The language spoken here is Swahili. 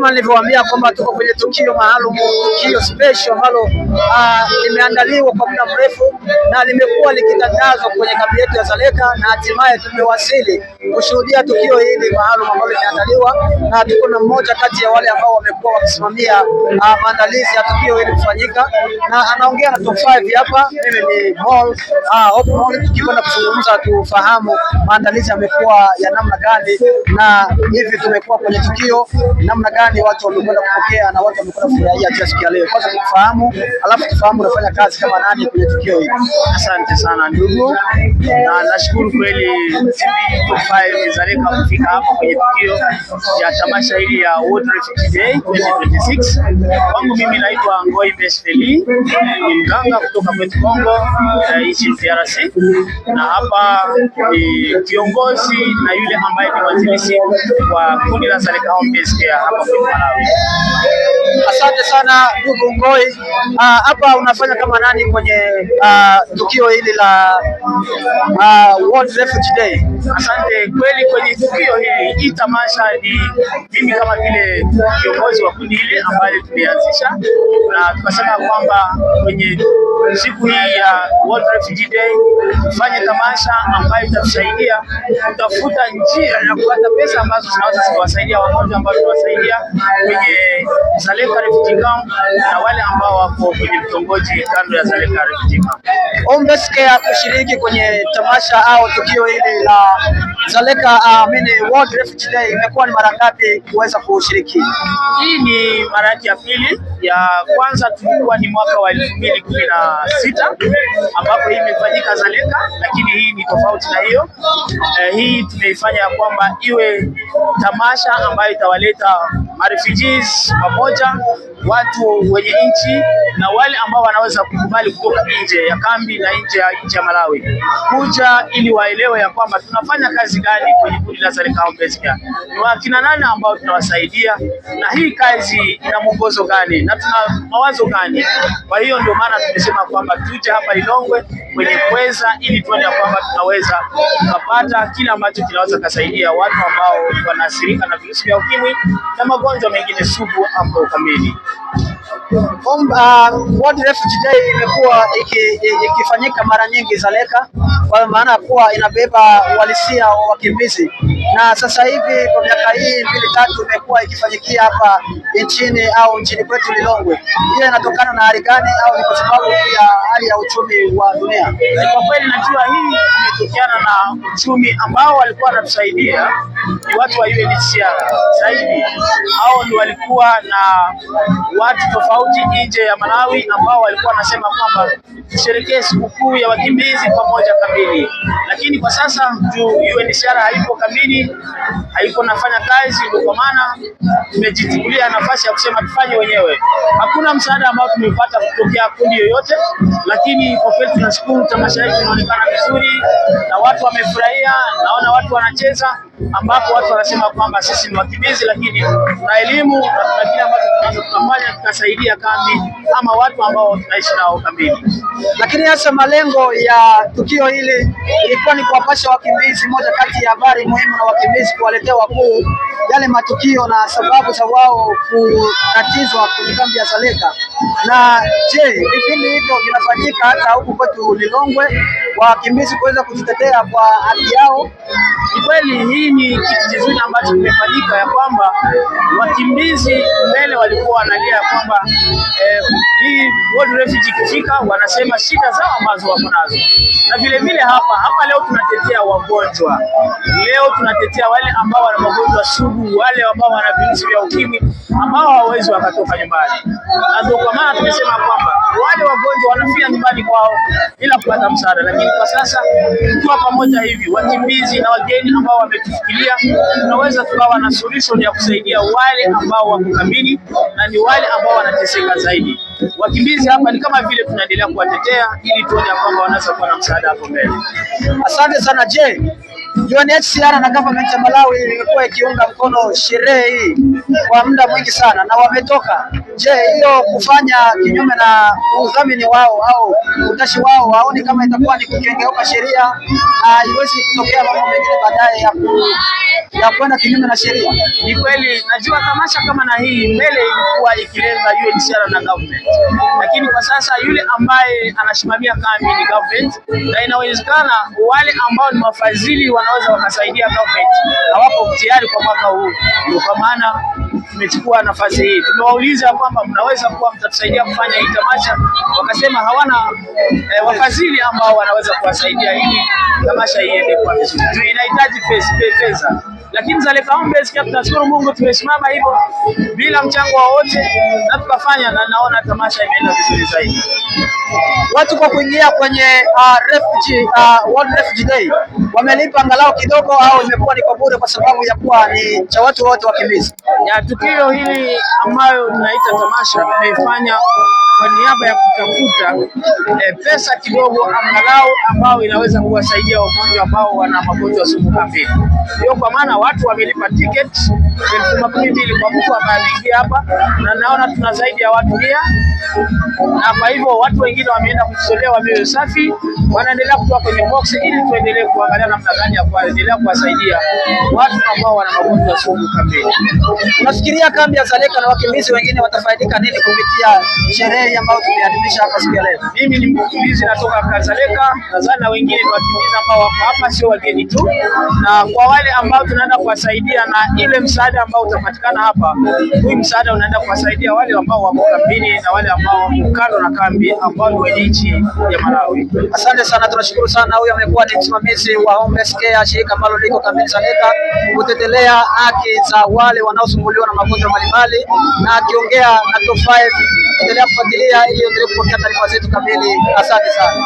kama nilivyowaambia kwamba tuko kwenye tukio maalum, tukio special ambalo limeandaliwa kwa muda mrefu na limekuwa likitangazwa kwenye kambi yetu ya Dzaleka, na hatimaye tumewasili kushuhudia tukio hili maalum ambalo limeandaliwa, na tuko na mmoja kati ya wale ambao wamekuwa wakisimamia maandalizi ya tukio hili kufanyika, na anaongea na Top 5 hapa. Mimi ni Paul, tukikwenda kuzungumza tufahamu maandalizi yamekuwa ya namna gani, na hivi tumekuwa kwenye tukio namna gani, watu wamekwenda kupokea na watu wamekwenda kufurahia siku ya leo. Kwanza tufahamu, alafu tufahamu unafanya kazi kama nani kwenye tukio hili. Asante sana ndugu, na nashukuru kweli TV Top 5 Dzaleka kufika hapa kwenye tukio ya tamasha hili ya World Refugee Day 2026. Kwangu mimi naitwa Ngoi Besfeli, ni mganga kutoka kwetu Kongo nchini DRC, na hapa ni kiongozi na yule ambaye ni mwanzilishi wa kundi la Dzaleka Home Based Care hapa kwetu Malawi. Asante sana ndugu Ngoi. Hapa unafanya kama nani kwenye tukio hili la World Refugee Day? Asante kweli, kwenye tukio hili tamasha ni mimi kama vile kiongozi wa kundi hili ambaye tulianzisha, na tukasema kwamba kwenye siku hii ya World Refugee Day tufanye tamasha ambayo itatusaidia kutafuta njia ya kupata pesa ambazo zinaweza kuwasaidia wagonjwa ambao tunawasaidia kwenye Dzaleka Refugee Camp na wale ambao wako kwenye vitongoji kando ya Dzaleka Refugee Camp. Home Based Care kushiriki kwenye tamasha au tukio hili la Dzaleka World Refugee Day imekuwa ni mara ngapi kuweza kushiriki? Hii ni mara yake ya pili. Ya kwanza tulikuwa ni mwaka wa 2016 ambapo hii imefanyika Dzaleka, lakini hii ni tofauti na hiyo. Hii tumeifanya ya kwamba iwe tamasha ambayo itawaleta refugees pamoja, watu wenye nchi na wale ambao wanaweza kukubali kutoka nje ya kambi na nje ya Malawi kuja ili waelewe ya kwamba tunafanya kazi gani kwenye kundi la Dzaleka Home Based Care, ni wakina nani ambao tunawasaidia na hii kazi ina mwongozo gani na tuna mawazo gani. Kwa hiyo ndio maana tumesema kwamba tuje hapa Lilongwe kwenye Kweza ili tuone kwamba tunaweza kupata kile ambacho kinaweza kusaidia watu ambao wanaathirika na virusi vya ukimwi na magonjwa mengine sugu hapo kamili. World Refugee Day imekuwa ikifanyika mara nyingi Dzaleka, kwa maana kuwa inabeba uhalisia wa wakimbizi, na sasa hivi kwa miaka hii 2-3 imekuwa ikifanyikia hapa nchini kwetu Lilongwe. Hiyo inatokana na hali gani, au ni kwa sababu ya hali ya uchumi wa dunia? Kwa kweli najua hii imetokana na uchumi ambao walikuwa wanatusaidia ni watu wa UNHCR zaidi. Hao ndio walikuwa na watu tofauti nje ya Malawi ambao walikuwa wanasema kwamba tusherekee sikukuu ya wakimbizi pamoja kamili, lakini kwa sasa UNHCR haipo kamili, haiko nafanya kazi, ndio kwa maana tumejichukulia nafasi ya kusema tufanye wenyewe. Hakuna msaada ambao tumepata kutokea kundi yoyote, lakini kwa kweli tunashukuru tamasha hili linaonekana vizuri na watu wamefurahia. Naona watu wanacheza, ambapo watu wanasema kwamba sisi ni wakimbizi lakini tuna elimu na tuna kile ambacho tunaweza kufanya tukasaidia kambi ama watu ambao tunaishi nao kambini. Lakini hasa malengo ya tukio hili ilikuwa ni kuwapasha wakimbizi, moja kati ya habari muhimu na wakimbizi kuwaletea wakuu yale matukio na sababu za wao kutatizwa kwenye kambi ya Dzaleka. Na je, vipindi hivyo vinafanyika hata huku kwetu Lilongwe, wakimbizi kuweza kujitetea kwa haki yao? Ni kweli hii ni kitu kizuri ambacho kimefanyika, ya kwamba wakimbizi mbele walikuwa wanalia kwamba hii World Refugee kufika wanasema shida zao ambazo wako nazo, na vile vile hapa leo tunatetea wagonjwa, leo tunatetea wale ambao wana magonjwa sugu, wale ambao wana virusi vya ukimwi ambao hawawezi wakatoka nyumbani, na ndio kwa maana tumesema kwamba wale wagonjwa wanafia nyumbani kwao bila kupata msaada. Lakini kwa sasa tukiwa pamoja hivi, wakimbizi na wageni ambao wametufikiria, tunaweza tukawa na solution ya kusaidia wale ambao wako kambini na ni wale ambao wanateseka zaidi. Wakimbizi hapa ni kama vile tunaendelea kuwatetea ili tuone kwamba wanaweza kuwa na msaada hapo mbele. Asante sana. Je, UNHCR na government ya Malawi imekuwa ikiunga mkono sherehe hii kwa muda mwingi sana na wametoka. Je, hiyo kufanya kinyume na udhamini wao au utashi wao, haoni kama itakuwa ni kukengeuka sheria, haiwezi kutokea mambo mengine baadaye ya ya kwenda kinyume na sheria? Ni kweli, najua tamasha kama na hii mbele ilikuwa ikilenga UNHCR na government, lakini kwa sasa yule ambaye anasimamia kambi ni government, na inawezekana wale ambao ni wafadhili wanaweza wakasaidia government hawapo tayari kwa mwaka huu. Kwa maana tumechukua nafasi hii, tumewauliza kwamba mnaweza kuwa mtatusaidia kufanya hii tamasha, wakasema hawana wafadhili ambao wanaweza kuwasaidia ili tamasha iende kwa vizuri. Inahitaji pesa, lakini Dzaleka Homebase pia tunashukuru Mungu tumesimama hivyo bila mchango wowote na tukafanya, na naona tamasha imeenda vizuri zaidi. Watu kwa kuingia kwenye World Refugee Day wamelipa angalau kidogo au imekuwa ni kwa bure kwa sababu ya kuwa ni cha watu wote wakimbizi? Ya tukio hili ambayo tunaita tamasha tumeifanya kwa niaba ya kutafuta pesa kidogo angalau ambao inaweza kuwasaidia wagonjwa ambao wana magonjwa sugu kambini. Hiyo kwa maana watu wamelipa ticket 12,000 kwa mtu ambaye anaingia hapa, na naona tuna zaidi ya watu 100, na kwa hivyo watu wengine wameenda kutolewa mioyo safi, wanaendelea kutoa kwenye box ili tuendelee kuangalia namna gani ya kuendelea kuwasaidia watu ambao wana magonjwa sugu kambini. Unafikiria kambi ya Dzaleka na wakimbizi wengine watafaidika nini kupitia sherehe ambayo tumeadhimisha hapa siku ya leo? Mimi ni mkimbizi natoka Dzaleka, nadhani na wengine ni wakimbizi ambao wako hapa, sio wageni tu, na kwa wale ambao tunaenda kuwasaidia na ile msaada ambao utapatikana hapa, huu msaada unaenda kuwasaidia wale ambao wako kambini na wale ambao wako kando na kambi ambao ni wenye nchi ya Malawi. Asante sana, tunashukuru sana. Huyu amekuwa ni msimamizi wa Homeless Care, shirika ambalo liko kambini Dzaleka kutetelea haki za wale wanaosumbuliwa na magonjwa mbalimbali, na akiongea na Top 5. Endelea kufuatilia ili endelee kupokea taarifa zetu kamili. Asante sana.